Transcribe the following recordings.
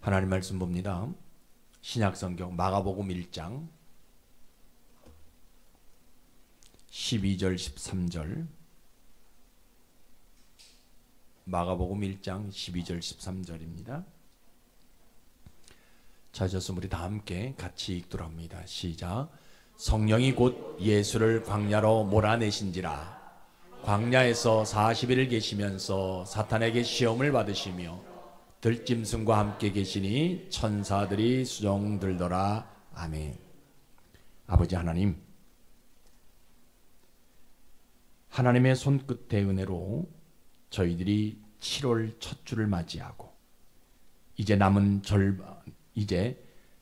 하나님 말씀 봅니다. 신약성경 마가복음 1장 12절 13절, 마가복음 1장 12절 13절입니다. 찾았으면 우리 다 함께 같이 읽도록 합니다. 시작. 성령이 곧 예수를 광야로 몰아내신지라. 광야에서 40일을 계시면서 사탄에게 시험을 받으시며 들짐승과 함께 계시니 천사들이 수종들더라. 아멘. 아버지 하나님, 하나님의 손끝의 은혜로 저희들이 7월 첫 주를 맞이하고 이제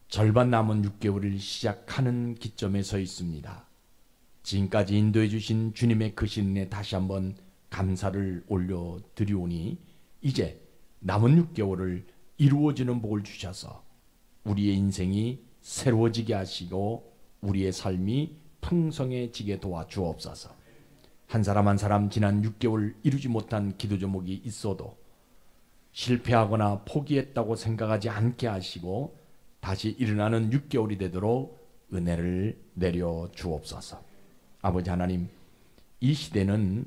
절반 남은 6개월을 시작하는 기점에 서 있습니다. 지금까지 인도해 주신 주님의 크신 은혜 다시 한번 감사를 올려드리오니 이제 남은 6개월을 이루어지는 복을 주셔서 우리의 인생이 새로워지게 하시고 우리의 삶이 풍성해지게 도와주옵소서. 한 사람 한 사람 지난 6개월 이루지 못한 기도 제목이 있어도 실패하거나 포기했다고 생각하지 않게 하시고 다시 일어나는 6개월이 되도록 은혜를 내려 주옵소서. 아버지 하나님, 이 시대는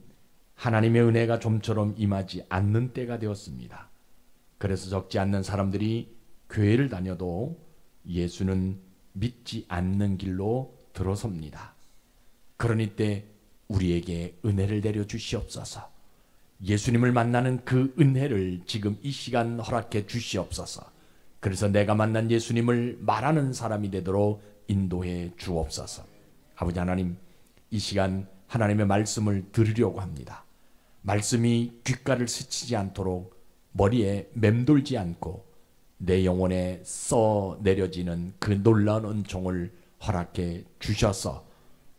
하나님의 은혜가 좀처럼 임하지 않는 때가 되었습니다. 그래서 적지 않는 사람들이 교회를 다녀도 예수는 믿지 않는 길로 들어섭니다. 그러니 때 우리에게 은혜를 내려 주시옵소서. 예수님을 만나는 그 은혜를 지금 이 시간 허락해 주시옵소서. 그래서 내가 만난 예수님을 말하는 사람이 되도록 인도해 주옵소서. 아버지 하나님, 이 시간 하나님의 말씀을 들으려고 합니다. 말씀이 귓가를 스치지 않도록 머리에 맴돌지 않고 내 영혼에 써 내려지는 그 놀라운 은총을 허락해 주셔서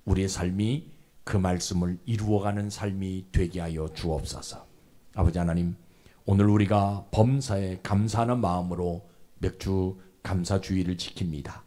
우리의 삶이 그 말씀을 이루어가는 삶이 되게 하여 주옵소서. 아버지 하나님, 오늘 우리가 범사에 감사하는 마음으로 맥주 감사주의를 지킵니다.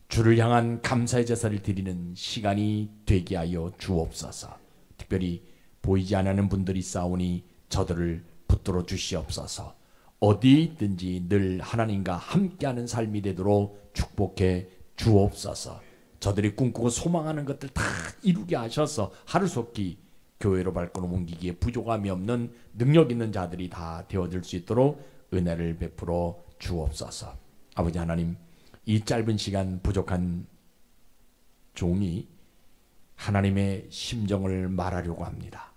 주를 향한 감사의 제사를 드리는 시간이 되게 하여 주옵소서. 특별히 보이지 않는 분들이 싸우니 저들을 붙들어 주시옵소서. 어디에 있든지 늘 하나님과 함께하는 삶이 되도록 축복해 주옵소서. 저들이 꿈꾸고 소망하는 것들 다 이루게 하셔서 하루속히 교회로 발걸음 옮기기에 부족함이 없는 능력 있는 자들이 다 되어질 수 있도록 은혜를 베풀어 주옵소서. 아버지 하나님, 이 짧은 시간 부족한 종이 하나님의 심정을 말하려고 합니다.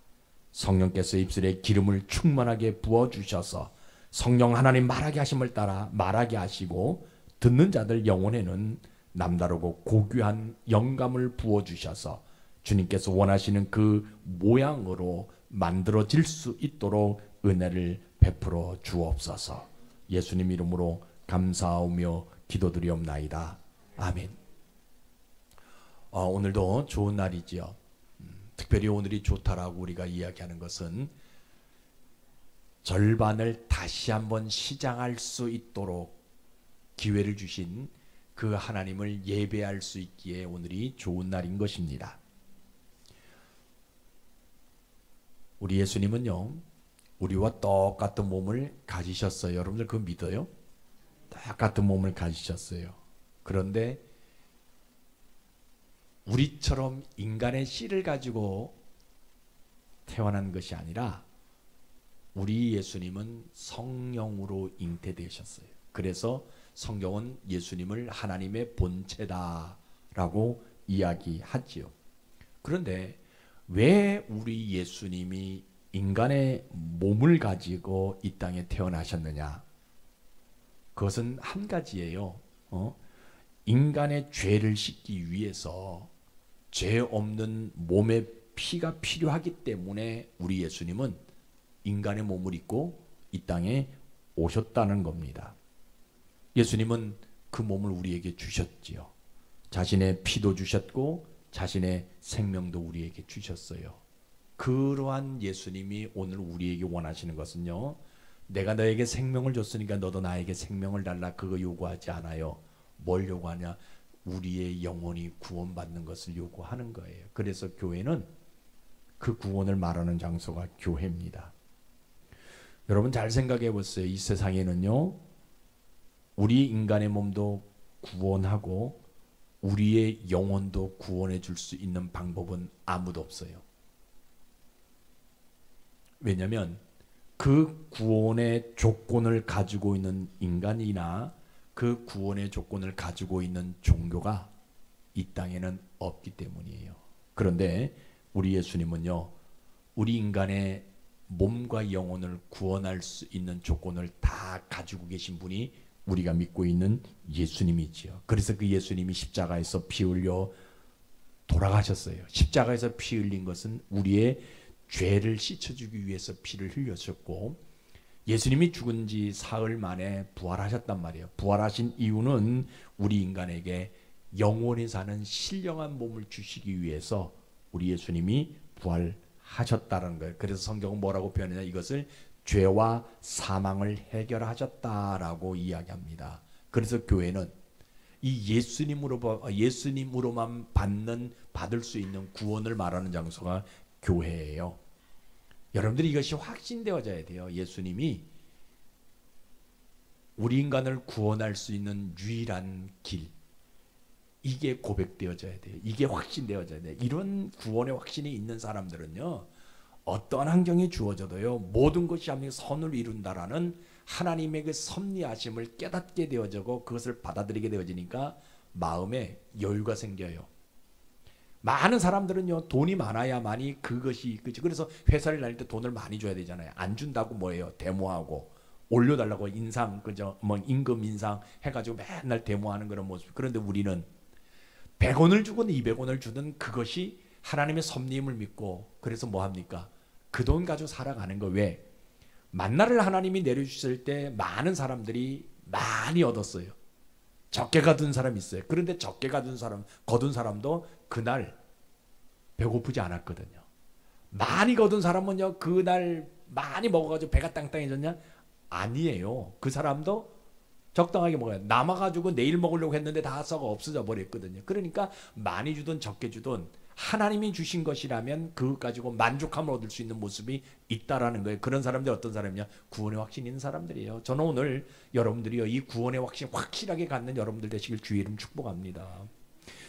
성령께서 입술에 기름을 충만하게 부어주셔서 성령 하나님 말하게 하심을 따라 말하게 하시고 듣는 자들 영혼에는 남다르고 고귀한 영감을 부어주셔서 주님께서 원하시는 그 모양으로 만들어질 수 있도록 은혜를 베풀어 주옵소서. 예수님 이름으로 감사하며 기도드리옵나이다. 아멘. 오늘도 좋은 날이지요. 특별히 오늘이 좋다라고 우리가 이야기하는 것은 절반을 다시 한번 시작할 수 있도록 기회를 주신 그 하나님을 예배할 수 있기에 오늘이 좋은 날인 것입니다. 우리 예수님은요, 우리와 똑같은 몸을 가지셨어요. 여러분들 그거 믿어요? 똑같은 몸을 가지셨어요. 그런데 우리처럼 인간의 씨를 가지고 태어난 것이 아니라 우리 예수님은 성령으로 잉태되셨어요. 그래서 성경은 예수님을 하나님의 본체다라고 이야기하지요. 그런데 왜 우리 예수님이 인간의 몸을 가지고 이 땅에 태어나셨느냐? 그것은 한 가지예요. 인간의 죄를 씻기 위해서 죄 없는 몸의 피가 필요하기 때문에 우리 예수님은 인간의 몸을 입고 이 땅에 오셨다는 겁니다. 예수님은 그 몸을 우리에게 주셨지요. 자신의 피도 주셨고 자신의 생명도 우리에게 주셨어요. 그러한 예수님이 오늘 우리에게 원하시는 것은요, 내가 너에게 생명을 줬으니까 너도 나에게 생명을 달라, 그거 요구하지 않아요. 뭘 요구하냐? 우리의 영혼이 구원받는 것을 요구하는 거예요. 그래서 교회는 그 구원을 말하는 장소가 교회입니다. 여러분 잘 생각해 보세요. 이 세상에는요, 우리 인간의 몸도 구원하고 우리의 영혼도 구원해 줄 수 있는 방법은 아무도 없어요. 왜냐하면 그 구원의 조건을 가지고 있는 인간이나 그 구원의 조건을 가지고 있는 종교가 이 땅에는 없기 때문이에요. 그런데 우리 예수님은요, 우리 인간의 몸과 영혼을 구원할 수 있는 조건을 다 가지고 계신 분이 우리가 믿고 있는 예수님이지요. 그래서 그 예수님이 십자가에서 피 흘려 돌아가셨어요. 십자가에서 피 흘린 것은 우리의 죄를 씻어주기 위해서 피를 흘렸었고, 예수님이 죽은 지 사흘 만에 부활하셨단 말이에요. 부활하신 이유는 우리 인간에게 영원히 사는 신령한 몸을 주시기 위해서 우리 예수님이 부활하셨다는 거예요. 그래서 성경은 뭐라고 표현하냐, 이것을 죄와 사망을 해결하셨다라고 이야기합니다. 그래서 교회는 이 예수님으로만 받을 수 있는 구원을 말하는 장소가 교회예요. 여러분들이 이것이 확신되어져야 돼요. 예수님이 우리 인간을 구원할 수 있는 유일한 길, 이게 고백되어져야 돼요. 이게 확신되어져야 돼요. 이런 구원의 확신이 있는 사람들은요, 어떤 환경이 주어져도요, 모든 것이 하나님의 선을 이룬다라는 하나님의 그 섭리하심을 깨닫게 되어지고 그것을 받아들이게 되어지니까 마음에 여유가 생겨요. 많은 사람들은요, 돈이 많아야만이 그것이, 그래서 회사를 다닐 때 돈을 많이 줘야 되잖아요. 안 준다고 뭐예요? 데모하고 올려달라고 인상, 그죠? 뭐 임금 인상 해가지고 맨날 데모하는 그런 모습. 그런데 우리는 100원을 주든 200원을 주든 그것이 하나님의 섭리임을 믿고, 그래서 뭐 합니까? 그 돈 가지고 살아가는 거. 왜? 만나를 하나님이 내려주실 때 많은 사람들이 많이 얻었어요. 적게 거둔 사람이 있어요. 그런데 적게 거둔 사람도 그날 배고프지 않았거든요. 많이 거둔 사람은요, 그날 많이 먹어가지고 배가 땅땅해졌냐? 아니에요. 그 사람도 적당하게 먹어요. 남아가지고 내일 먹으려고 했는데 다 썩어 없어져 버렸거든요. 그러니까 많이 주든 적게 주든 하나님이 주신 것이라면 그것 가지고 만족함을 얻을 수 있는 모습이 있다라는 거예요. 그런 사람들이 어떤 사람이냐? 구원의 확신이 있는 사람들이에요. 저는 오늘 여러분들이요, 이 구원의 확신 확실하게 갖는 여러분들 되시길 주의 이름 축복합니다.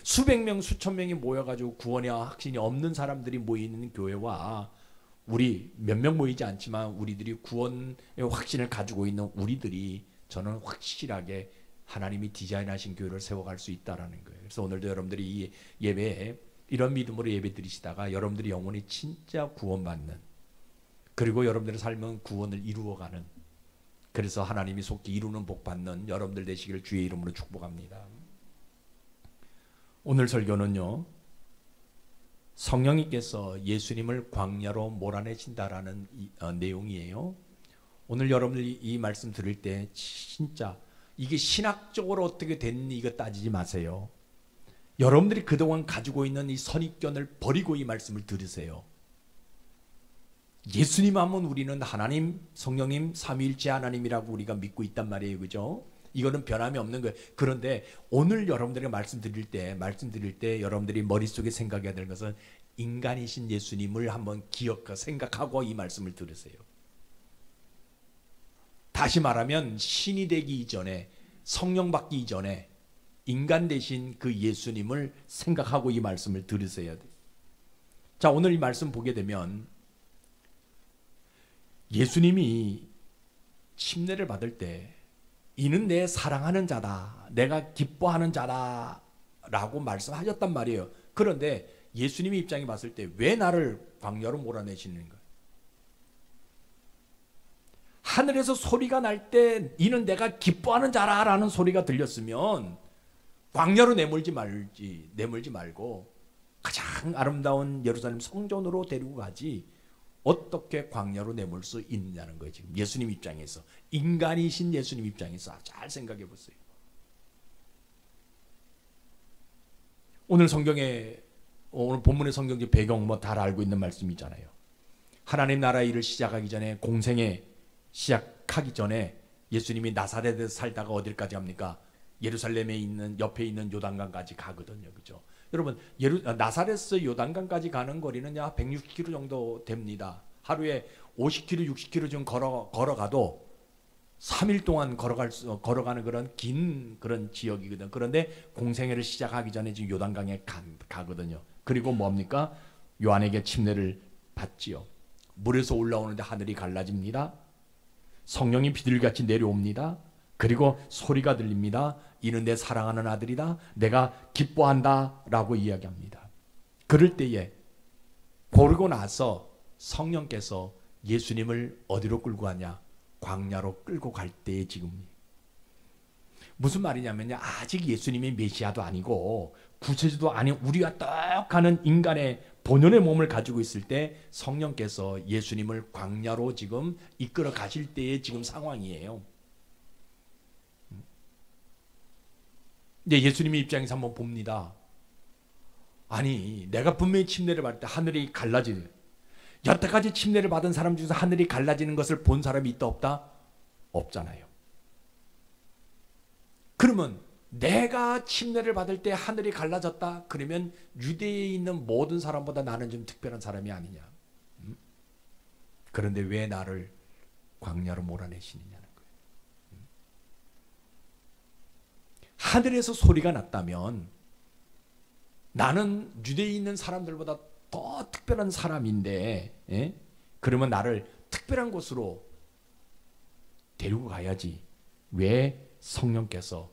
수백 명, 수천 명이 모여가지고 구원의 확신이 없는 사람들이 모이는 교회와 우리 몇 명 모이지 않지만 우리들이 구원의 확신을 가지고 있는 우리들이, 저는 확실하게 하나님이 디자인하신 교회를 세워갈 수 있다라는 거예요. 그래서 오늘도 여러분들이 이 예배에 이런 믿음으로 예배 드리시다가 여러분들이 영혼이 진짜 구원받는, 그리고 여러분들의 삶은 구원을 이루어가는, 그래서 하나님이 속히 이루는 복 받는 여러분들 되시기를 주의 이름으로 축복합니다. 오늘 설교는요, 성령님께서 예수님을 광야로 몰아내신다라는 내용이에요. 오늘 여러분들이 이 말씀 들을 때 진짜 이게 신학적으로 어떻게 됐니 이거 따지지 마세요. 여러분들이 그동안 가지고 있는 이 선입견을 버리고 이 말씀을 들으세요. 예수님 하면 우리는 하나님, 성령님, 삼위일체 하나님이라고 우리가 믿고 있단 말이에요. 그죠? 이거는 변함이 없는 거예요. 그런데 오늘 여러분들에게 말씀 드릴 때 여러분들이 머릿속에 생각해야 될 것은 인간이신 예수님을 한번 생각하고 이 말씀을 들으세요. 다시 말하면 신이 되기 이전에, 성령 받기 이전에 인간 대신 그 예수님을 생각하고 이 말씀을 들으셔야 돼요. 자, 오늘 이 말씀 보게 되면 예수님이 침례를 받을 때 이는 내 사랑하는 자다, 내가 기뻐하는 자다 라고 말씀하셨단 말이에요. 그런데 예수님의 입장에 봤을 때 왜 나를 광야로 몰아내시는 거예요? 하늘에서 소리가 날 때 이는 내가 기뻐하는 자라라는 소리가 들렸으면 광야로 내몰지 말고 가장 아름다운 예루살렘 성전으로 데리고 가지 어떻게 광야로 내몰 수 있느냐는 거예요. 지금 예수님 입장에서, 인간이신 예수님 입장에서 잘 생각해 보세요. 오늘 본문의 성경적 배경 다 알고 있는 말씀이잖아요. 하나님 나라 일을 시작하기 전에, 공생에 시작하기 전에 예수님이 나사렛에서 살다가 어딜까지 갑니까? 예루살렘에 있는, 옆에 있는 요단강까지 가거든요. 그죠? 여러분, 나사렛에서 요단강까지 가는 거리는 약 160km 정도 됩니다. 하루에 50km, 60km 좀 걸어가도 3일 동안 걸어가는 그런 긴 그런 지역이거든. 그런데 공생애를 시작하기 전에 지금 요단강에 가거든요. 그리고 뭡니까? 요한에게 침례를 받지요. 물에서 올라오는데 하늘이 갈라집니다. 성령이 비둘기같이 내려옵니다. 그리고 소리가 들립니다. 이는 내 사랑하는 아들이다. 내가 기뻐한다. 라고 이야기합니다. 그럴 때에 고르고 나서 성령께서 예수님을 어디로 끌고 가냐? 광야로 끌고 갈 때에 지금 무슨 말이냐면요. 아직 예수님이 메시아도 아니고 구세주도 아닌 우리와 똑같은 인간의 본연의 몸을 가지고 있을 때 성령께서 예수님을 광야로 지금 이끌어 가실 때의 지금 상황이에요. 이제 예수님의 입장에서 한번 봅니다. 아니, 내가 분명히 침례를 받을 때 하늘이 갈라지는, 여태까지 침례를 받은 사람 중에서 하늘이 갈라지는 것을 본 사람이 있다 없다? 없잖아요. 그러면 내가 침례를 받을 때 하늘이 갈라졌다? 그러면 유대에 있는 모든 사람보다 나는 좀 특별한 사람이 아니냐? 그런데 왜 나를 광야로 몰아내시느냐는 거예요. 하늘에서 소리가 났다면 나는 유대에 있는 사람들보다 더 특별한 사람인데, 그러면 나를 특별한 곳으로 데리고 가야지. 왜 성령께서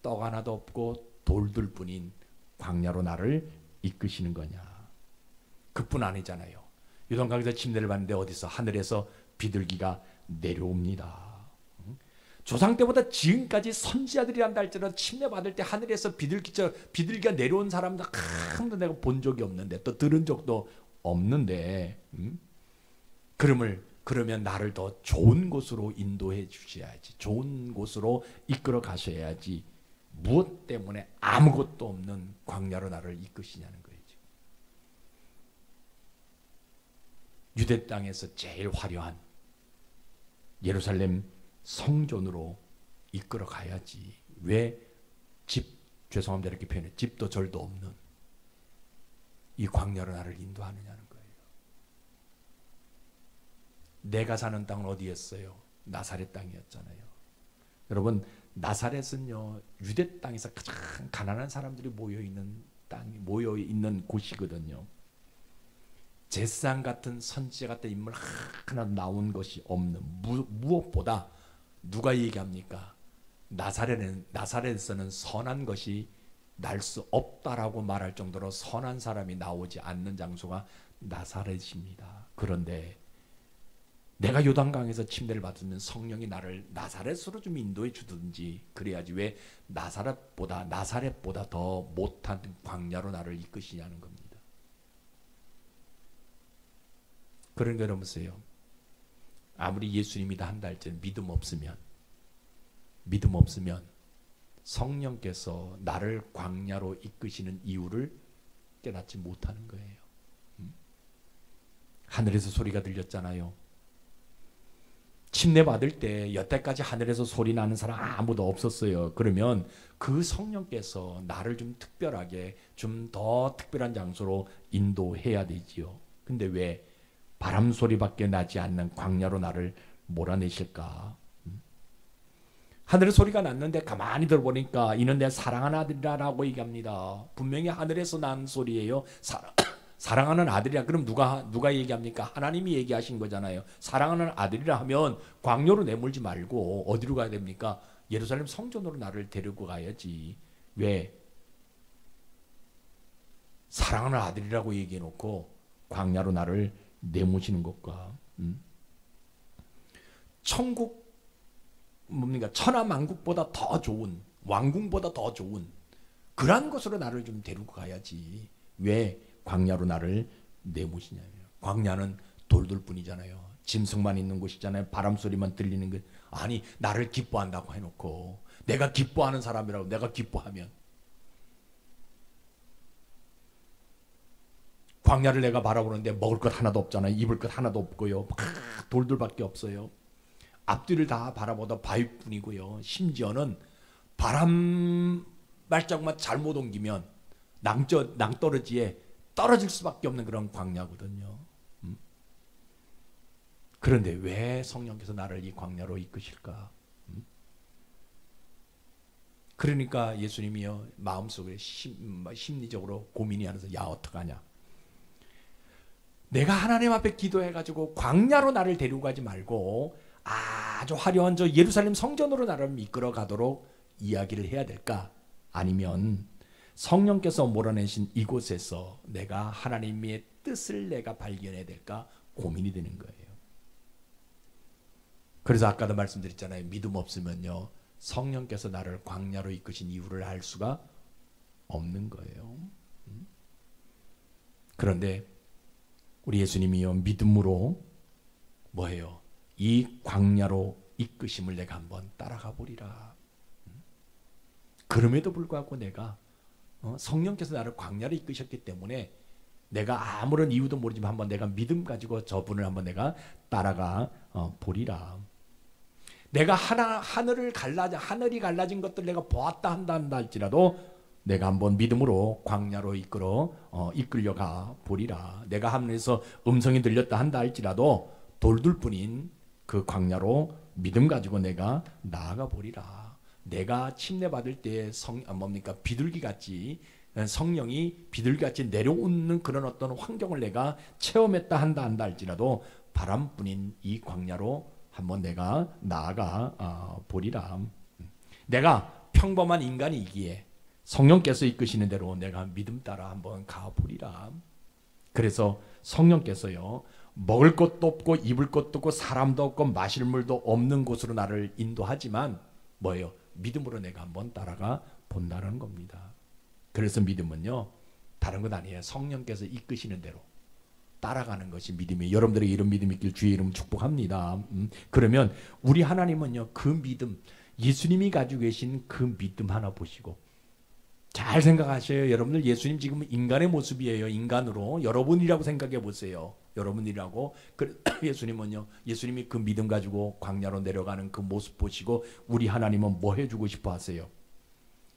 떡 하나도 없고 돌들 뿐인 광야로 나를 이끄시는 거냐? 그뿐 아니잖아요. 요단강에서 침례를 받는데 어디서? 하늘에서 비둘기가 내려옵니다. 조상 때보다 지금까지 선지자들이란다 할지라도 침례 받을 때 하늘에서 비둘기가 내려온 사람도 한 번도 내가 본 적이 없는데, 또 들은 적도 없는데, 그러면 나를 더 좋은 곳으로 인도해 주셔야지. 좋은 곳으로 이끌어 가셔야지. 무엇 때문에 아무것도 없는 광야로 나를 이끄시냐는 거예요. 유대 땅에서 제일 화려한 예루살렘 성전으로 이끌어 가야지. 왜 죄송합니다 이렇게 표현해, 집도 절도 없는 이 광야로 나를 인도하느냐는 거예요. 내가 사는 땅은 어디였어요? 나사렛 땅이었잖아요. 여러분, 나사렛은요 유대 땅에서 가장 가난한 사람들이 모여있는 곳이거든요. 제사장 같은 선지자 같은 인물 하나 나온 것이 없는, 무엇보다 누가 얘기합니까? 나사렛에서는 선한 것이 날 수 없다라고 말할 정도로 선한 사람이 나오지 않는 장소가 나사렛입니다. 그런데 내가 요단강에서 침례를 받으면 성령이 나를 나사렛으로 좀 인도해 주든지 그래야지. 왜 나사렛보다 더 못한 광야로 나를 이끄시냐는 겁니다. 그런 거 여러분세요. 아무리 예수님이다 한다 할지는 믿음 없으면 성령께서 나를 광야로 이끄시는 이유를 깨닫지 못하는 거예요. 하늘에서 소리가 들렸잖아요. 침례 받을 때 여태까지 하늘에서 소리 나는 사람 아무도 없었어요. 그러면 그 성령께서 나를 좀 특별하게, 좀 더 특별한 장소로 인도해야 되지요. 근데 왜 바람 소리밖에 나지 않는 광야로 나를 몰아내실까? 하늘의 소리가 났는데 가만히 들어보니까 이는 내 사랑하는 아들이라고 얘기합니다. 분명히 하늘에서 난 소리예요. 사랑하는 아들이라. 그럼 누가 얘기합니까? 하나님이 얘기하신 거잖아요. 사랑하는 아들이라 하면 광야로 내몰지 말고 어디로 가야 됩니까? 예루살렘 성전으로 나를 데리고 가야지. 왜? 사랑하는 아들이라고 얘기해놓고 광야로 나를 내모시는 것과 천국 뭡니까? 천하만국보다 더 좋은, 왕궁보다 더 좋은 그러한 곳으로 나를 좀 데리고 가야지. 왜 광야로 나를 내모시냐면, 광야는 돌들 뿐이잖아요. 짐승만 있는 곳이잖아요. 바람 소리만 들리는 것. 아니, 나를 기뻐한다고 해놓고 내가 기뻐하는 사람이라고 내가 기뻐하면, 광야를 내가 바라보는데 먹을 것 하나도 없잖아요. 입을 것 하나도 없고요. 막 돌들밖에 없어요. 앞뒤를 다 바라보다 바위뿐이고요. 심지어는 바람 발자국만 잘못 옮기면 낭떠러지에 떨어질 수밖에 없는 그런 광야거든요. 그런데 왜 성령께서 나를 이 광야로 이끄실까? 그러니까 예수님이요 마음속에 심리적으로 고민이 하면서 야 어떡하냐. 내가 하나님 앞에 기도해가지고 광야로 나를 데리고 가지 말고 아주 화려한 저 예루살렘 성전으로 나를 이끌어 가도록 이야기를 해야 될까? 아니면 성령께서 몰아내신 이곳에서 내가 하나님의 뜻을 내가 발견해야 될까 고민이 되는 거예요. 그래서 아까도 말씀드렸잖아요. 믿음 없으면요 성령께서 나를 광야로 이끄신 이유를 알 수가 없는 거예요. 그런데 우리 예수님이요 믿음으로 뭐예요? 이 광야로 이끄심을 내가 한번 따라가 보리라. 그럼에도 불구하고 내가 성령께서 나를 광야로 이끄셨기 때문에 내가 아무런 이유도 모르지만 한번 내가 믿음 가지고 저분을 한번 내가 따라가 보리라. 내가 하늘이 갈라진 것들 내가 보았다 한다 할지라도 내가 한번 믿음으로 광야로 이끌려가 보리라. 내가 하늘에서 음성이 들렸다 한다 할지라도 돌둘 뿐인 그 광야로 믿음 가지고 내가 나아가 보리라. 내가 침례받을 때 비둘기같이 성령이 비둘기같이 내려오는 그런 어떤 환경을 내가 체험했다 한다 할지라도 바람뿐인 이 광야로 한번 내가 나아가 보리라. 내가 평범한 인간이기에 성령께서 이끄시는 대로 내가 믿음 따라 한번 가보리라. 그래서 성령께서요 먹을 것도 없고 입을 것도 없고 사람도 없고 마실 물도 없는 곳으로 나를 인도하지만 뭐예요? 믿음으로 내가 한번 따라가 본다는 겁니다. 그래서 믿음은요 다른 것 아니에요. 성령께서 이끄시는 대로 따라가는 것이 믿음이에요. 여러분들에게 이런 믿음이 있길 주의 이름 축복합니다. 그러면 우리 하나님은요 그 믿음, 예수님이 가지고 계신 그 믿음 하나 보시고 잘 생각하셔요. 여러분들 예수님 지금 인간의 모습이에요. 인간으로 여러분이라고 생각해 보세요. 여러분이라고. 예수님은요 예수님이 그 믿음 가지고 광야로 내려가는 그 모습 보시고 우리 하나님은 뭐 해주고 싶어 하세요?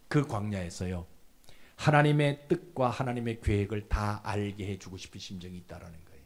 그 광야에서요 하나님의 뜻과 하나님의 계획을 다 알게 해주고 싶은 심정이 있다라는 거예요.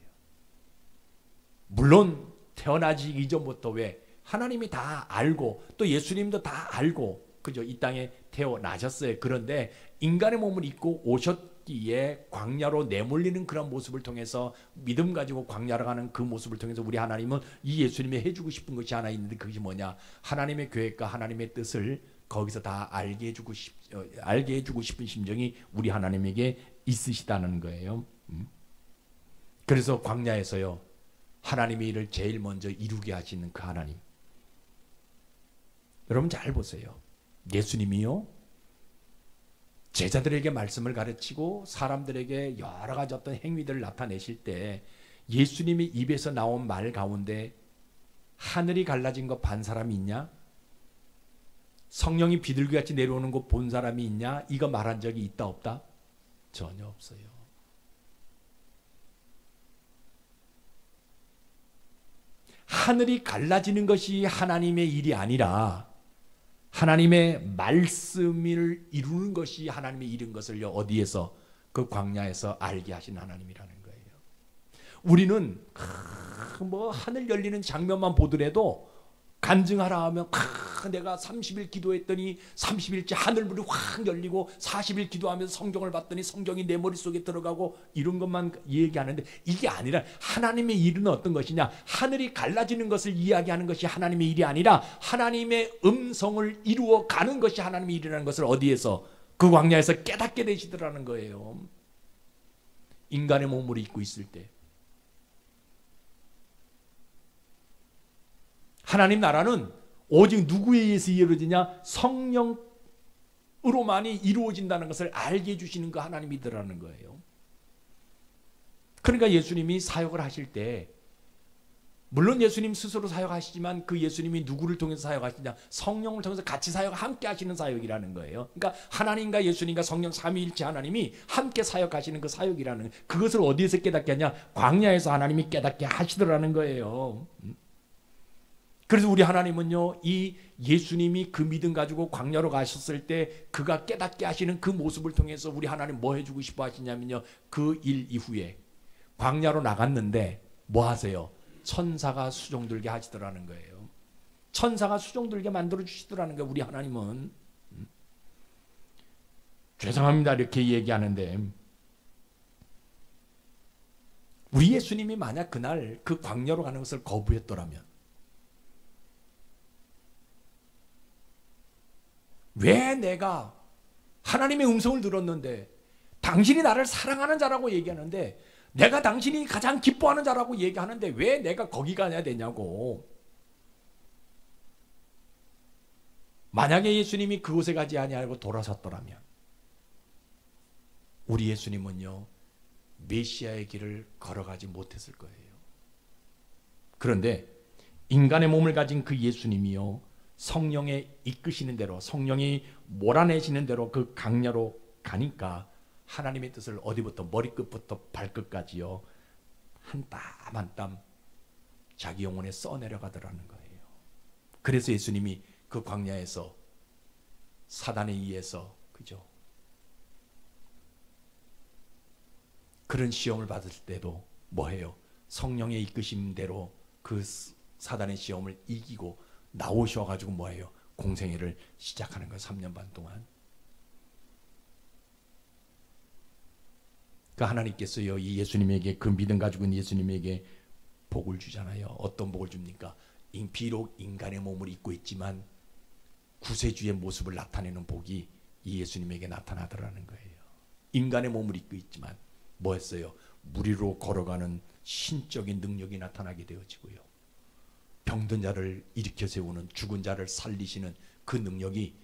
물론 태어나기 이전부터 왜 하나님이 다 알고 또 예수님도 다 알고 그죠? 이 땅에 태어나셨어요. 그런데 인간의 몸을 입고 오셨기에 광야로 내몰리는 그런 모습을 통해서 믿음 가지고 광야로 가는 그 모습을 통해서 우리 하나님은 이 예수님이 해주고 싶은 것이 하나 있는데 그것이 뭐냐? 하나님의 계획과 하나님의 뜻을 거기서 다 알게 해주고 싶은 심정이 우리 하나님에게 있으시다는 거예요. 그래서 광야에서요 하나님의 일을 제일 먼저 이루게 하시는 그 하나님. 여러분 잘 보세요. 예수님이요 제자들에게 말씀을 가르치고 사람들에게 여러 가지 어떤 행위들을 나타내실 때 예수님의 입에서 나온 말 가운데 하늘이 갈라진 거 반 사람이 있냐? 성령이 비둘기같이 내려오는 거 본 사람이 있냐? 이거 말한 적이 있다 없다? 전혀 없어요. 하늘이 갈라지는 것이 하나님의 일이 아니라 하나님의 말씀을 이루는 것이 하나님의 일인 것을 어디에서? 그 광야에서 알게 하신 하나님이라는 거예요. 우리는 뭐 하늘 열리는 장면만 보더라도 간증하라 하면 내가 30일 기도했더니 30일째 하늘문이 확 열리고 40일 기도하면서 성경을 봤더니 성경이 내 머릿속에 들어가고 이런 것만 얘기하는데 이게 아니라 하나님의 일은 어떤 것이냐? 하늘이 갈라지는 것을 이야기하는 것이 하나님의 일이 아니라 하나님의 음성을 이루어 가는 것이 하나님의 일이라는 것을 어디에서? 그 광야에서 깨닫게 되시더라는 거예요. 인간의 몸을 입고 있을 때 하나님 나라는 오직 누구에 의해서 이루어지냐? 성령으로만이 이루어진다는 것을 알게 해주시는 그 하나님이더라는 거예요. 그러니까 예수님이 사역을 하실 때 물론 예수님 스스로 사역하시지만 그 예수님이 누구를 통해서 사역하시냐? 성령을 통해서 같이 함께 하시는 사역이라는 거예요. 그러니까 하나님과 예수님과 성령 삼위일체 하나님이 함께 사역하시는 그 사역이라는 그것을 어디에서 깨닫게 하냐? 광야에서 하나님이 깨닫게 하시더라는 거예요. 그래서 우리 하나님은요 이 예수님이 그 믿음 가지고 광야로 가셨을 때 그가 깨닫게 하시는 그 모습을 통해서 우리 하나님 뭐 해주고 싶어 하시냐면요 그 일 이후에 광야로 나갔는데 뭐 하세요? 천사가 수종들게 하시더라는 거예요. 천사가 수종들게 만들어 주시더라는 거예요. 우리 하나님은 죄송합니다 이렇게 얘기하는데, 우리 예수님이 만약 그날 그 광야로 가는 것을 거부했더라면 왜 내가 하나님의 음성을 들었는데 당신이 나를 사랑하는 자라고 얘기하는데, 내가 당신이 가장 기뻐하는 자라고 얘기하는데 왜 내가 거기 가야 되냐고. 만약에 예수님이 그곳에 가지 아니하고 돌아섰더라면 우리 예수님은요 메시아의 길을 걸어가지 못했을 거예요. 그런데 인간의 몸을 가진 그 예수님이요 성령의 이끄시는 대로, 성령이 몰아내시는 대로 그 강야로 가니까 하나님의 뜻을 어디부터 머리끝부터 발끝까지요 한 땀 한 땀 자기 영혼에 써내려가더라는 거예요. 그래서 예수님이 그 광야에서 사단에 의해서, 그죠, 그런 시험을 받을 때도 뭐해요? 성령의 이끄심대로 그 사단의 시험을 이기고 나오셔가지고 뭐해요? 공생애를 시작하는 거예요. 3년 반 동안. 그 하나님께서요 이 예수님에게, 그 믿음 가지고 있는 예수님에게 복을 주잖아요. 어떤 복을 줍니까? 비록 인간의 몸을 입고 있지만 구세주의 모습을 나타내는 복이 이 예수님에게 나타나더라는 거예요. 인간의 몸을 입고 있지만 뭐 했어요? 물 위로 걸어가는 신적인 능력이 나타나게 되어지고요. 병든 자를 일으켜 세우는, 죽은 자를 살리시는 그 능력이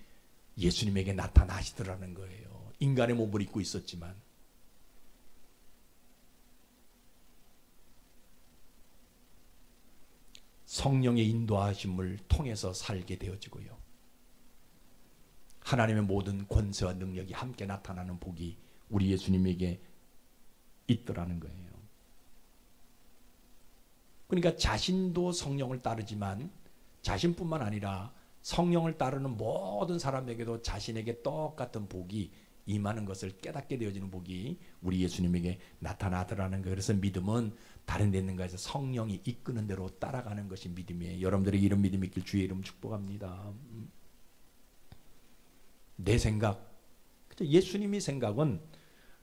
예수님에게 나타나시더라는 거예요. 인간의 몸을 입고 있었지만. 성령의 인도하심을 통해서 살게 되어지고요. 하나님의 모든 권세와 능력이 함께 나타나는 복이 우리 예수님에게 있더라는 거예요. 그러니까 자신도 성령을 따르지만 자신뿐만 아니라 성령을 따르는 모든 사람에게도 자신에게 똑같은 복이 임하는 것을 깨닫게 되어지는 복이 우리 예수님에게 나타나더라는 거예요. 그래서 믿음은 다른 데 있는 것에서 성령이 이끄는 대로 따라가는 것이 믿음이에요. 여러분들의 이런 믿음이 있길 주의 이름 축복합니다. 내 생각, 예수님이 생각은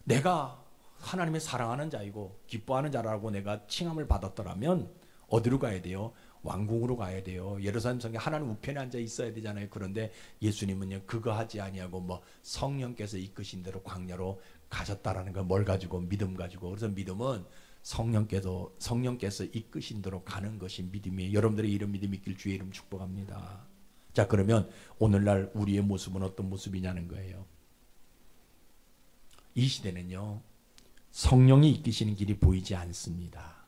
내가 하나님의 사랑하는 자이고 기뻐하는 자라고 내가 칭함을 받았더라면 어디로 가야 돼요? 왕궁으로 가야 돼요. 예루살렘 성에 하나님 우편에 앉아 있어야 되잖아요. 그런데 예수님은요 그거 하지 아니하고 뭐 성령께서 이끄신 대로 광야로 가셨다라는 거. 뭘 가지고? 믿음 가지고. 그래서 믿음은 성령께서 이끄신 대로 가는 것이 믿음이에요. 여러분들의 이런 믿음이 있길 주의 이름 축복합니다. 자, 그러면 오늘날 우리의 모습은 어떤 모습이냐는 거예요. 이 시대는요 성령이 이끄시는 길이 보이지 않습니다.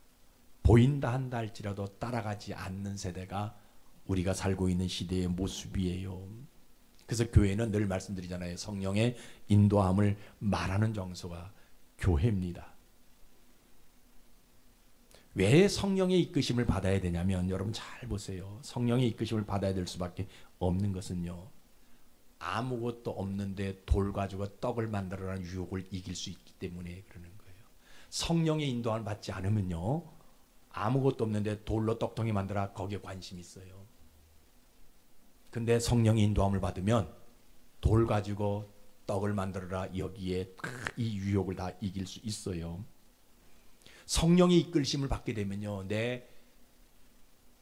보인다 한다 할지라도 따라가지 않는 세대가 우리가 살고 있는 시대의 모습이에요. 그래서 교회는 늘 말씀드리잖아요. 성령의 인도함을 말하는 장소가 교회입니다. 왜 성령의 이끄심을 받아야 되냐면, 여러분 잘 보세요. 성령의 이끄심을 받아야 될 수밖에 없는 것은요, 아무것도 없는데 돌 가지고 떡을 만들어라는 유혹을 이길 수 있기 때문에 그러는 거예요. 성령의 인도함을 받지 않으면요 아무것도 없는데 돌로 떡통이 만들어 거기에 관심이 있어요. 근데 성령의 인도함을 받으면 돌 가지고 떡을 만들어라, 여기에 이 유혹을 다 이길 수 있어요. 성령의 이끌심을 받게 되면요 내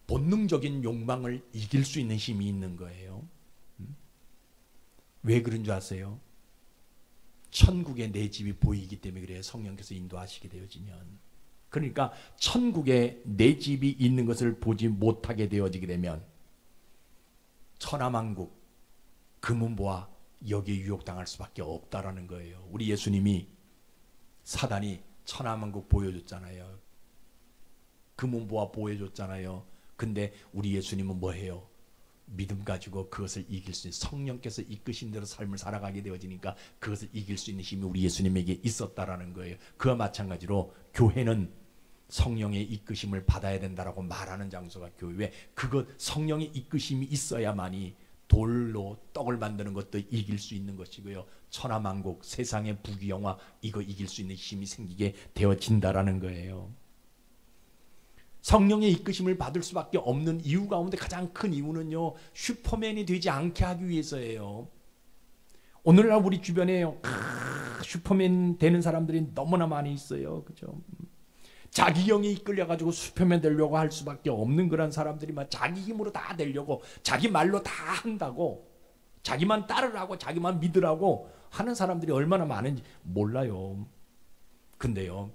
본능적인 욕망을 이길 수 있는 힘이 있는 거예요. 왜 그런 줄 아세요? 천국에 내 집이 보이기 때문에 그래요. 성령께서 인도하시게 되어지면. 그러니까 천국에 내 집이 있는 것을 보지 못하게 되어지게 되면 천하만국 금은보화 여기에 유혹당할 수밖에 없다라는 거예요. 우리 예수님이 사단이 천하만국 보여줬잖아요. 금은보화 보여줬잖아요. 근데 우리 예수님은 뭐해요? 믿음 가지고 그것을 이길 수 있는, 성령께서 이끄신 대로 삶을 살아가게 되어지니까 그것을 이길 수 있는 힘이 우리 예수님에게 있었다라는 거예요. 그와 마찬가지로 교회는 성령의 이끄심을 받아야 된다라고 말하는 장소가 교회. 그것 성령의 이끄심이 있어야만이 돌로 떡을 만드는 것도 이길 수 있는 것이고요. 천하만국 세상의 부귀영화 이거 이길 수 있는 힘이 생기게 되어진다라는 거예요. 성령의 이끄심을 받을 수밖에 없는 이유 가운데 가장 큰 이유는요 슈퍼맨이 되지 않게 하기 위해서예요. 오늘날 우리 주변에 슈퍼맨 되는 사람들이 너무나 많이 있어요. 그죠? 자기 영이 이끌려가지고 슈퍼맨 되려고 할 수밖에 없는 그런 사람들이 막 자기 힘으로 다 되려고 자기 말로 다 한다고 자기만 따르라고 자기만 믿으라고 하는 사람들이 얼마나 많은지 몰라요. 근데요,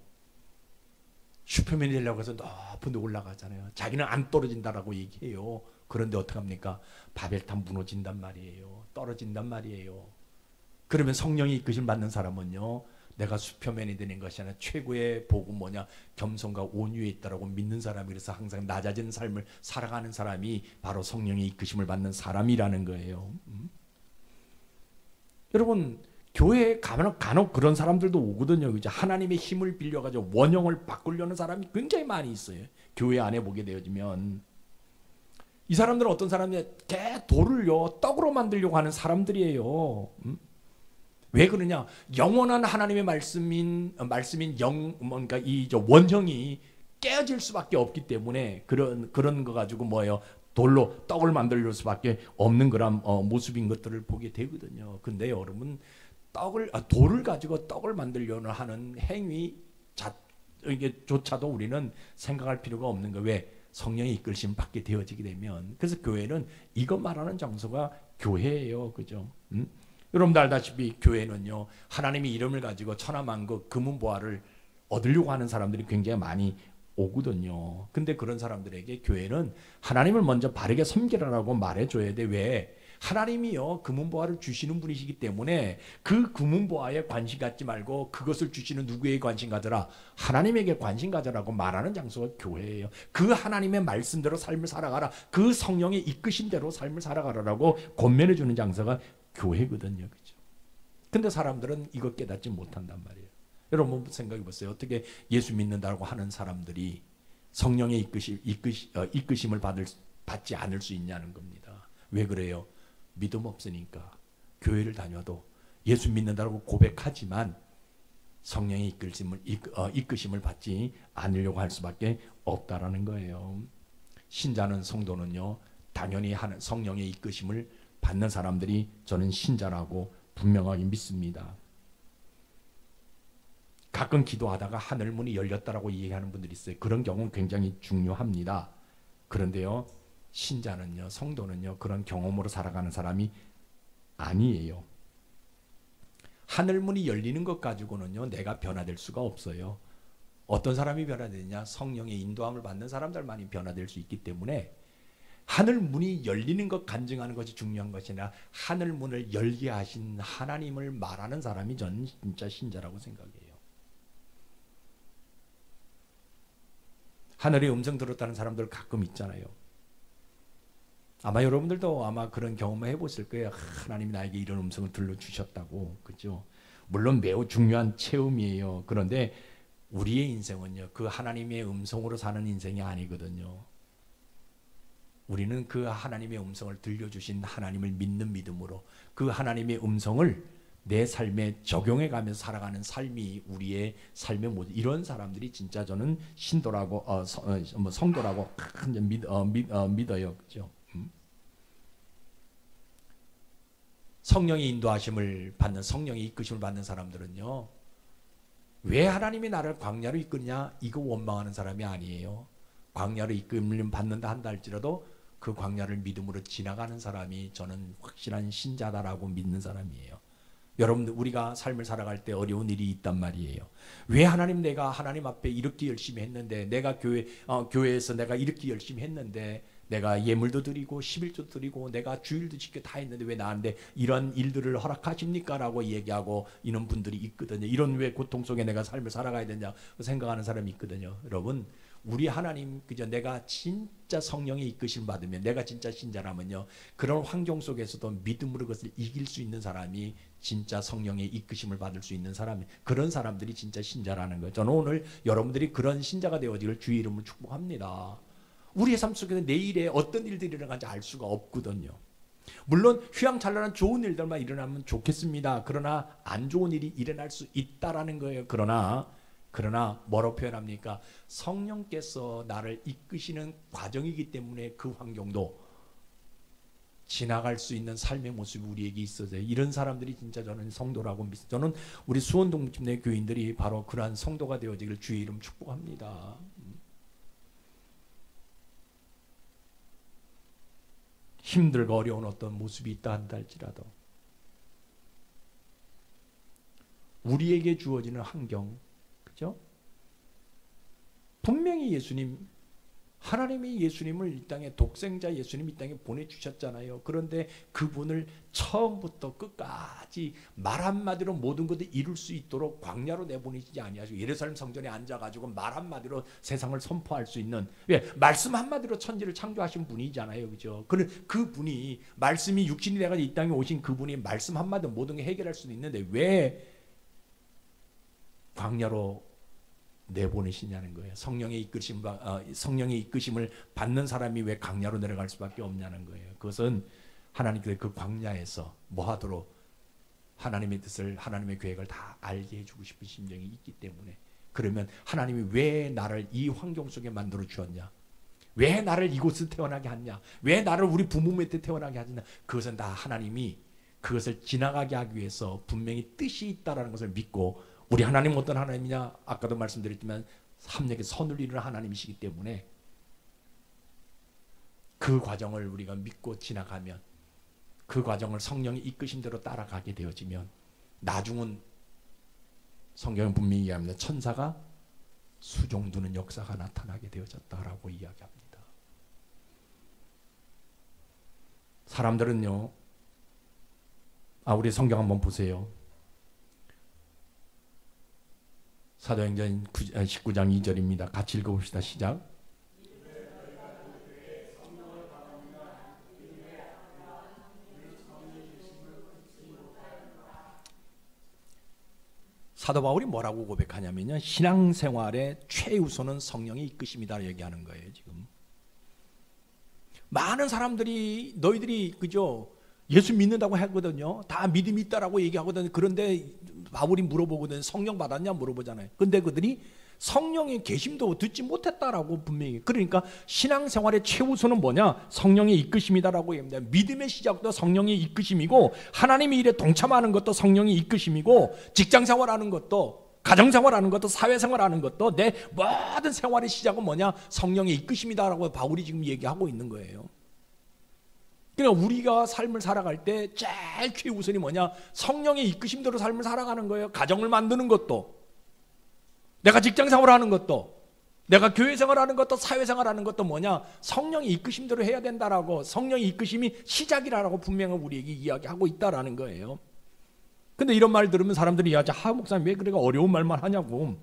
슈퍼맨이 되려고 해서 높은 데 올라가잖아요. 자기는 안 떨어진다라고 얘기해요. 그런데 어떡합니까? 바벨탑 무너진단 말이에요. 떨어진단 말이에요. 그러면 성령이 이끄심 받는 사람은요, 내가 슈퍼맨이 되는 것이 아니라 최고의 복은 뭐냐? 겸손과 온유에 있다라고 믿는 사람이, 그래서 항상 낮아진 삶을 살아가는 사람이 바로 성령의 이끄심을 받는 사람이라는 거예요. 여러분, 교회에 간혹 그런 사람들도 오거든요. 그죠? 하나님의 힘을 빌려가지고 원형을 바꾸려는 사람이 굉장히 많이 있어요. 교회 안에 보게 되어지면. 이 사람들은 어떤 사람이냐? 돌을요, 떡으로 만들려고 하는 사람들이에요. 왜 그러냐? 영원한 하나님의 말씀인 뭔가 이 원형이 깨어질 수밖에 없기 때문에 그런 거 가지고 뭐예요? 돌로 떡을 만들 수밖에 없는 그런 모습인 것들을 보게 되거든요. 근데 여러분, 돌을 가지고 떡을 만들려는 하는 행위조차도 우리는 생각할 필요가 없는 거예요. 왜? 성령의 이끌심 받게 되어지게 되면. 그래서 교회는 이거 말하는 장소가 교회예요. 그죠? 여러분들 알다시피 교회는요, 하나님의 이름을 가지고 천하만국 금은보화를 얻으려고 하는 사람들이 굉장히 많이 오거든요. 근데 그런 사람들에게 교회는 하나님을 먼저 바르게 섬기라고 말해줘야 돼. 왜? 하나님이요, 금은보화를 주시는 분이시기 때문에 그 금은보화에 관심 갖지 말고 그것을 주시는 누구에게 관심 가져라? 하나님에게 관심 가져라고 말하는 장소가 교회예요. 그 하나님의 말씀대로 삶을 살아가라. 그 성령의 이끄신 대로 삶을 살아가라라고 권면해 주는 장소가 교회거든요. 그죠? 근데 사람들은 이거 깨닫지 못한단 말이에요. 여러분 생각해 보세요. 어떻게 예수 믿는다고 하는 사람들이 성령의 이끄심을 받지 않을 수 있냐는 겁니다. 왜 그래요? 믿음 없으니까. 교회를 다녀도 예수 믿는다고 고백하지만 성령의 이끄심을 받지 않으려고 할 수밖에 없다라는 거예요. 신자는, 성도는요, 당연히 성령의 이끄심을 받는 사람들이 저는 신자라고 분명하게 믿습니다. 가끔 기도하다가 하늘 문이 열렸다라고 얘기하는 분들이 있어요. 그런 경우는 굉장히 중요합니다. 그런데요, 신자는요, 성도는요, 그런 경험으로 살아가는 사람이 아니에요. 하늘 문이 열리는 것 가지고는요, 내가 변화될 수가 없어요. 어떤 사람이 변화되느냐? 성령의 인도함을 받는 사람들만이 변화될 수 있기 때문에 하늘 문이 열리는 것 간증하는 것이 중요한 것이 아니라 하늘 문을 열게 하신 하나님을 말하는 사람이 저는 진짜 신자라고 생각해요. 하늘의 음성 들었다는 사람들 가끔 있잖아요. 아마 여러분들도 아마 그런 경험을 해보실 거예요. 하나님이 나에게 이런 음성을 들려주셨다고. 그죠? 물론 매우 중요한 체험이에요. 그런데 우리의 인생은요, 그 하나님의 음성으로 사는 인생이 아니거든요. 우리는 그 하나님의 음성을 들려주신 하나님을 믿는 믿음으로 그 하나님의 음성을 내 삶에 적용해가면서 살아가는 삶이 우리의 삶의 모습. 이런 사람들이 진짜 저는 신도라고 성도라고 믿어요. 그죠? 성령의 인도하심을 받는, 성령의 이끄심을 받는 사람들은요, 왜 하나님이 나를 광야로 이끄냐? 이거 원망하는 사람이 아니에요. 광야로 이끌림 받는다 한다 할지라도 그 광야를 믿음으로 지나가는 사람이 저는 확실한 신자다라고 믿는 사람이에요. 여러분들, 우리가 삶을 살아갈 때 어려운 일이 있단 말이에요. 왜 하나님, 내가 하나님 앞에 이렇게 열심히 했는데, 내가 교회에서 내가 이렇게 열심히 했는데, 내가 예물도 드리고 11조 드리고 내가 주일도 지켜 다 했는데 왜 나한테 이런 일들을 허락하십니까? 라고 얘기하고 있는 분들이 있거든요. 이런 왜 고통 속에 내가 삶을 살아가야 되냐 생각하는 사람이 있거든요. 여러분, 우리 하나님, 그저 내가 진짜 성령의 이끄심 받으면, 내가 진짜 신자라면요, 그런 환경 속에서도 믿음으로 그것을 이길 수 있는 사람이 진짜 성령의 이끄심을 받을 수 있는 사람이, 그런 사람들이 진짜 신자라는 거예요. 저는 오늘 여러분들이 그런 신자가 되어지길 주의 이름으로 축복합니다. 우리의 삶 속에서 내일에 어떤 일들이 일어나는지 알 수가 없거든요. 물론 휘황찬란한 좋은 일들만 일어나면 좋겠습니다. 그러나 안 좋은 일이 일어날 수 있다라는 거예요. 그러나 뭐로 표현합니까? 성령께서 나를 이끄시는 과정이기 때문에 그 환경도 지나갈 수 있는 삶의 모습이 우리에게 있어야 돼요. 이런 사람들이 진짜 저는 성도라고 믿습니다. 저는 우리 수원동집내 교인들이 바로 그러한 성도가 되어지길 주의 이름 축복합니다. 힘들고 어려운 어떤 모습이 있다 한다 할지라도 우리에게 주어지는 환경, 그죠? 분명히 하나님이 예수님을 이 땅에 독생자 예수님 이 땅에 보내주셨잖아요. 그런데 그분을 처음부터 끝까지 말 한마디로 모든 것을 이룰 수 있도록 광야로 내보내시지 아니하시고 예루살렘 성전에 앉아가지고 말 한마디로 세상을 선포할 수 있는, 왜? 말씀 한마디로 천지를 창조하신 분이잖아요. 그죠? 그분이 말씀이 육신이 돼가지고 이 땅에 오신 그분이 말씀 한마디로 모든 게 해결할 수는 있는데 왜 광야로 내보내시냐는 거예요. 성령의 이끄심을 받는 사람이 왜 광야로 내려갈 수밖에 없냐는 거예요. 그것은 하나님께서 그 광야에서 뭐하도록 하나님의 뜻을, 하나님의 계획을 다 알게 해주고 싶은 심정이 있기 때문에. 그러면 하나님이 왜 나를 이 환경 속에 만들어 주었냐, 왜 나를 이곳에 태어나게 했냐, 왜 나를 우리 부모 밑에 태어나게 하냐, 그것은 다 하나님이 그것을 지나가게 하기 위해서 분명히 뜻이 있다는 것을 믿고, 우리 하나님 어떤 하나님이냐? 아까도 말씀드렸지만 삼력의 선을 이루는 하나님이시기 때문에 그 과정을 우리가 믿고 지나가면, 그 과정을 성령이 이끄신 대로 따라가게 되어지면 나중은 성경은 분명히 이야기합니다. 천사가 수종두는 역사가 나타나게 되어졌다라고 이야기합니다. 사람들은요, 우리 성경 한번 보세요. 사도행전 19장 2절입니다. 같이 읽어봅시다. 시작. 사도 바울이 뭐라고 고백하냐면요, 신앙생활의 최우선은 성령의 이끄심이다 얘기하는 거예요. 지금 많은 사람들이 너희들이 그죠, 예수 믿는다고 하거든요. 다 믿음이 있다라고 얘기하거든요. 그런데 바울이 물어보거든요. 성령 받았냐 물어보잖아요. 근데 그들이 성령의 계심도 듣지 못했다라고 분명히. 그러니까 신앙생활의 최우선은 뭐냐? 성령의 이끄심이다라고 얘기합니다. 믿음의 시작도 성령의 이끄심이고, 하나님의 일에 동참하는 것도 성령의 이끄심이고, 직장생활하는 것도, 가정생활하는 것도, 사회생활하는 것도, 내 모든 생활의 시작은 뭐냐? 성령의 이끄심이다라고 바울이 지금 얘기하고 있는 거예요. 그러니까 우리가 삶을 살아갈 때 제일 최우선이 뭐냐? 성령의 이끄심대로 삶을 살아가는 거예요. 가정을 만드는 것도, 내가 직장생활을 하는 것도, 내가 교회생활하는 것도, 사회생활하는 것도 뭐냐? 성령의 이끄심대로 해야 된다라고, 성령의 이끄심이 시작이라고 분명히 우리에게 이야기하고 있다라는 거예요. 근데 이런 말 들으면 사람들이 목사님 왜 그렇게 어려운 말만 하냐고.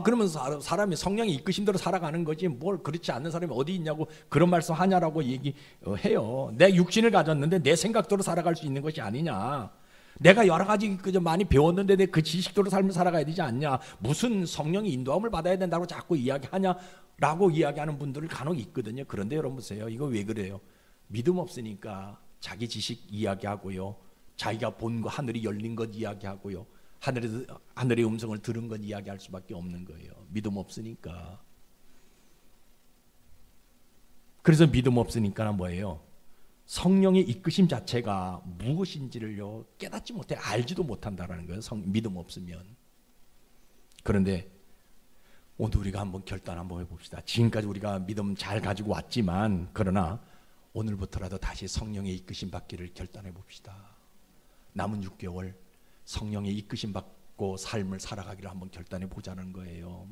그러면 사람이 성령의 이끄심대로 살아가는 거지 뭘 그렇지 않는 사람이 어디 있냐고 그런 말씀 하냐라고 얘기해요. 내 육신을 가졌는데 내 생각대로 살아갈 수 있는 것이 아니냐. 내가 여러 가지 많이 배웠는데 내 그 지식대로 삶을 살아가야 되지 않냐. 무슨 성령의 인도함을 받아야 된다고 자꾸 이야기하냐라고 이야기하는 분들이 간혹 있거든요. 그런데 여러분 보세요. 이거 왜 그래요? 믿음 없으니까 자기 지식 이야기하고요, 자기가 본 거, 하늘이 열린 것 이야기하고요, 하늘의 음성을 들은 건 이야기할 수밖에 없는 거예요. 믿음 없으니까. 그래서 믿음 없으니까 뭐예요? 성령의 이끄심 자체가 무엇인지를요 깨닫지 못해, 알지도 못한다라는 거예요. 믿음 없으면. 그런데 오늘 우리가 한번 결단 한번 해봅시다. 지금까지 우리가 믿음 잘 가지고 왔지만, 그러나 오늘부터라도 다시 성령의 이끄심 받기를 결단해 봅시다. 남은 6개월 성령의 이끄심 받고 삶을 살아가기를 한번 결단해 보자는 거예요.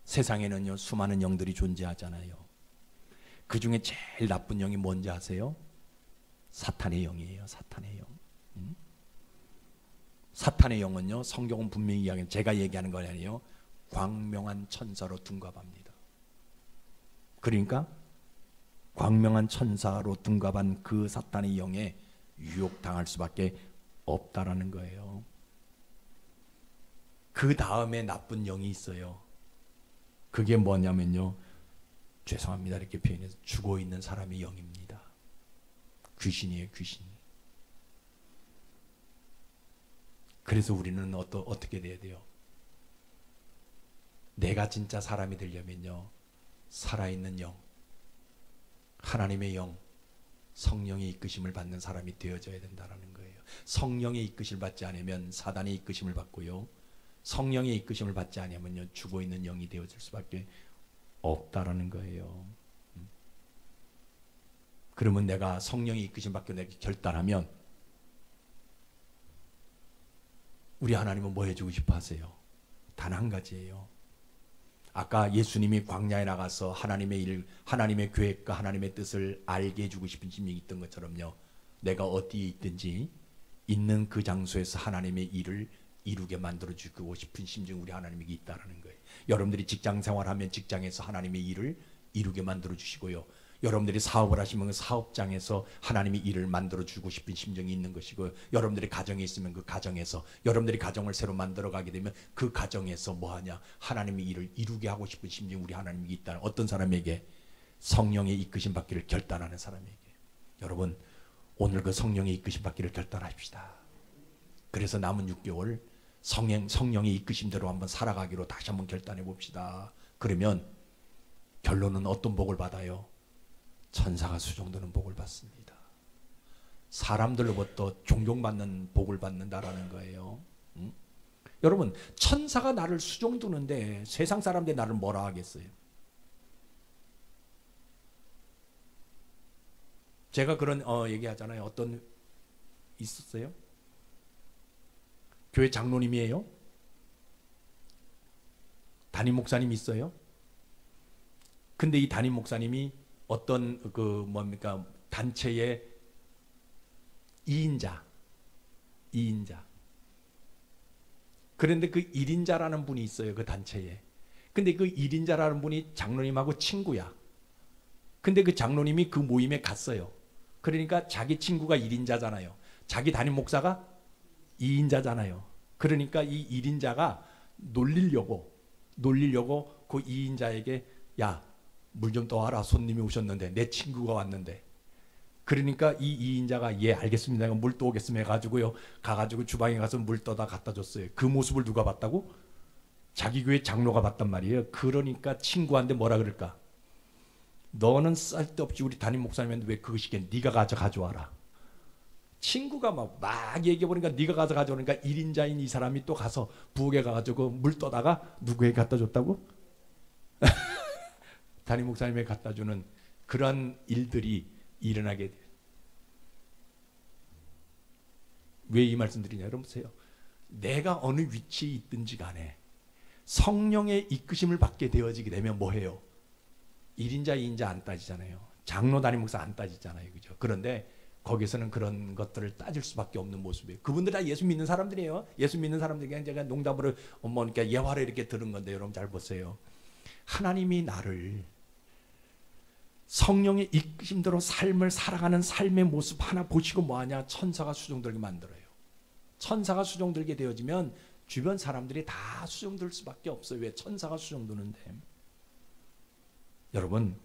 세상에는요 수많은 영들이 존재하잖아요. 그 중에 제일 나쁜 영이 뭔지 아세요? 사탄의 영이에요. 사탄의 영. 사탄의 영은요, 성경은 분명히 이야기해요. 제가 얘기하는 건 아니에요. 광명한 천사로 둔갑합니다. 그러니까 광명한 천사로 둔갑한 그 사탄의 영에 유혹당할 수밖에 없다라는 거예요. 그 다음에 나쁜 영이 있어요. 그게 뭐냐면요, 죄송합니다 이렇게 표현해서 죽어있는 사람의 영입니다. 귀신이에요, 귀신. 그래서 우리는 어떻게 돼야 돼요? 내가 진짜 사람이 되려면요, 살아있는 영, 하나님의 영, 성령의 이끄심을 받는 사람이 되어져야 된다는 거예요. 성령의 이끄심을 받지 않으면 사단의 이끄심을 받고요, 성령의 이끄심을 받지 않으면요, 죽어있는 영이 되어질 수밖에 없다라는 거예요. 그러면 내가 성령의 이끄심 받고 내가 결단하면 우리 하나님은 뭐 해주고 싶어 하세요? 단 한 가지예요. 아까 예수님이 광야에 나가서 하나님의 일, 하나님의 계획과 하나님의 뜻을 알게 해주고 싶은 심령이 있던 것처럼요, 내가 어디에 있든지 있는 그 장소에서 하나님의 일을 이루게 만들어주고 싶은 심정이 우리 하나님에게 있다는 거예요. 여러분들이 직장 생활하면 직장에서 하나님의 일을 이루게 만들어주시고요, 여러분들이 사업을 하시면 그 사업장에서 하나님의 일을 만들어주고 싶은 심정이 있는 것이고, 여러분들이 가정에 있으면 그 가정에서, 여러분들이 가정을 새로 만들어가게 되면 그 가정에서 뭐하냐, 하나님의 일을 이루게 하고 싶은 심정이 우리 하나님에게 있다는, 어떤 사람에게? 성령의 이끄심 받기를 결단하는 사람에게. 여러분, 오늘 그 성령의 이끄심 받기를 결단합시다. 그래서 남은 6개월 성령의 이끄심대로 한번 살아가기로 다시 한번 결단해 봅시다. 그러면 결론은 어떤 복을 받아요? 천사가 수종드는 복을 받습니다. 사람들로부터 존경받는 복을 받는다라는 거예요. 여러분, 천사가 나를 수종드는데 세상 사람들이 나를 뭐라 하겠어요? 제가 그런 얘기하잖아요. 어떤 있었어요? 교회 장로님이에요? 담임 목사님 있어요? 근데 이 담임 목사님이 어떤 단체의 2인자. 그런데 그 1인자라는 분이 있어요, 그 단체에. 근데 그 1인자라는 분이 장로님하고 친구야. 근데 그 장로님이 그 모임에 갔어요. 그러니까 자기 친구가 1인자잖아요. 자기 담임 목사가 2인자잖아요. 그러니까 이 1인자가 놀리려고 그 2인자에게, 야, 물 좀 떠와라, 손님이 오셨는데, 내 친구가 왔는데. 그러니까 이 2인자가 예 알겠습니다, 내가 물 떠오겠습니다 해가지고요, 가가지고 주방에 가서 물 떠다 갖다 줬어요. 그 모습을 누가 봤다고? 자기 교회 장로가 봤단 말이에요. 그러니까 친구한테 뭐라 그럴까? 너는 쓸데없이 우리 담임 목사님한테 왜 그거 시켜? 네가 가져와라. 친구가 막 얘기해보니까 네가 가져오니까 1인자인 이 사람이 또 가서 부엌에 가가지고 물 떠다가 누구에게 갖다 줬다고? 담임 목사님에게 갖다 주는 그런 일들이 일어나게 돼요. 왜 이 말씀 드리냐? 여러분 보세요. 내가 어느 위치에 있든지 간에 성령의 이끄심을 받게 되어지게 되면 뭐해요? 1인자 2인자 안 따지잖아요. 장로 담임 목사 안 따지잖아요. 그죠? 그런데 거기서는 그런 것들을 따질 수밖에 없는 모습이에요. 그분들 다 예수 믿는 사람들이에요. 예수 믿는 사람들, 그냥 제가 농담으로 그러니까 예화를 이렇게 들은 건데, 여러분 잘 보세요. 하나님이 나를 성령의 이끄심대로 삶을 살아가는 삶의 모습 하나 보시고 뭐하냐? 천사가 수종들게 만들어요. 천사가 수종들게 되어지면 주변 사람들이 다 수종들 수밖에 없어요. 왜? 천사가 수종드는데. 여러분,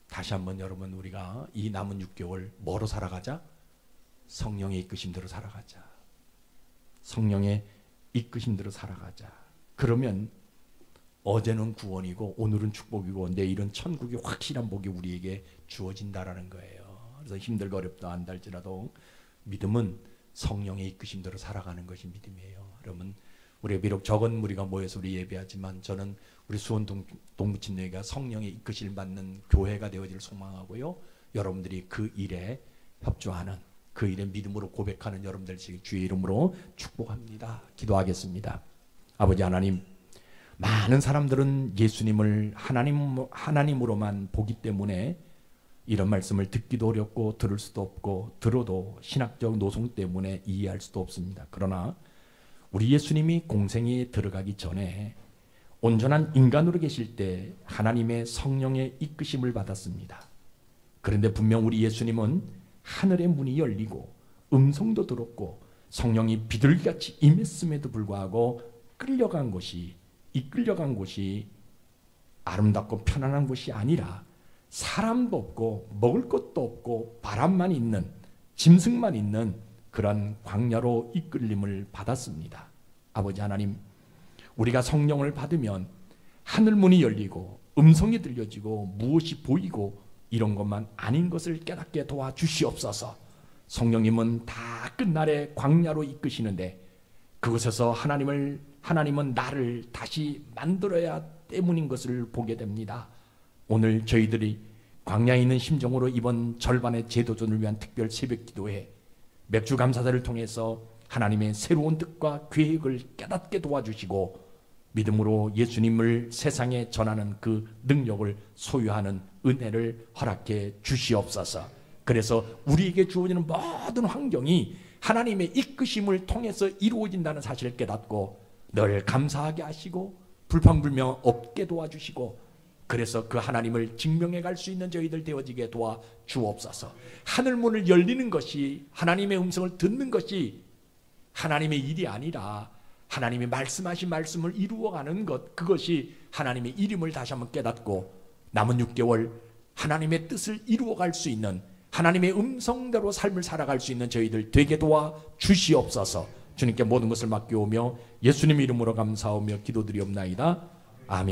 다시 한번 여러분, 우리가 이 남은 6개월 뭐로 살아가자? 성령의 이끄심대로 살아가자. 성령의 이끄심대로 살아가자. 그러면 어제는 구원이고 오늘은 축복이고 내일은 천국이 확실한 복이 우리에게 주어진다라는 거예요. 그래서 힘들고 어렵다 한다 할지라도 믿음은 성령의 이끄심대로 살아가는 것이 믿음이에요. 여러분, 우리가 비록 적은 무리가 모여서 우리 예배하지만 저는 우리 수원 동부침례가 성령의 이끄심을 받는 교회가 되어질 소망하고요, 여러분들이 그 일에 협조하는, 그 일에 믿음으로 고백하는 여러분들 주의 이름으로 축복합니다. 기도하겠습니다. 아버지 하나님, 많은 사람들은 예수님을 하나님으로만 보기 때문에 이런 말씀을 듣기도 어렵고 들을 수도 없고, 들어도 신학적 노송 때문에 이해할 수도 없습니다. 그러나 우리 예수님이 공생에 들어가기 전에 온전한 인간으로 계실 때 하나님의 성령의 이끄심을 받았습니다. 그런데 분명 우리 예수님은 하늘의 문이 열리고 음성도 들었고 성령이 비둘기같이 임했음에도 불구하고 이끌려간 곳이 아름답고 편안한 곳이 아니라 사람도 없고 먹을 것도 없고 바람만 있는, 짐승만 있는 그런 광야로 이끌림을 받았습니다. 아버지 하나님, 우리가 성령을 받으면 하늘문이 열리고 음성이 들려지고 무엇이 보이고 이런 것만 아닌 것을 깨닫게 도와주시옵소서. 성령님은 다 끝날에 광야로 이끄시는데 그곳에서 하나님은 나를 다시 만들어야 때문인 것을 보게 됩니다. 오늘 저희들이 광야에 있는 심정으로 이번 절반의 제도전을 위한 특별 새벽 기도회 맥주 감사자를 통해서 하나님의 새로운 뜻과 계획을 깨닫게 도와주시고 믿음으로 예수님을 세상에 전하는 그 능력을 소유하는 은혜를 허락해 주시옵소서. 그래서 우리에게 주어지는 모든 환경이 하나님의 이끄심을 통해서 이루어진다는 사실을 깨닫고 늘 감사하게 하시고 불평불명 없게 도와주시고 그래서 그 하나님을 증명해 갈 수 있는 저희들 되어지게 도와주옵소서. 하늘문을 열리는 것이 하나님의 음성을 듣는 것이 하나님의 일이 아니라 하나님이 말씀하신 말씀을 이루어가는 것, 그것이 하나님의 일임을 다시 한번 깨닫고 남은 6개월 하나님의 뜻을 이루어갈 수 있는 하나님의 음성대로 삶을 살아갈 수 있는 저희들 되게 도와 주시옵소서. 주님께 모든 것을 맡겨오며 예수님 이름으로 감사하며 기도드리옵나이다. 아멘.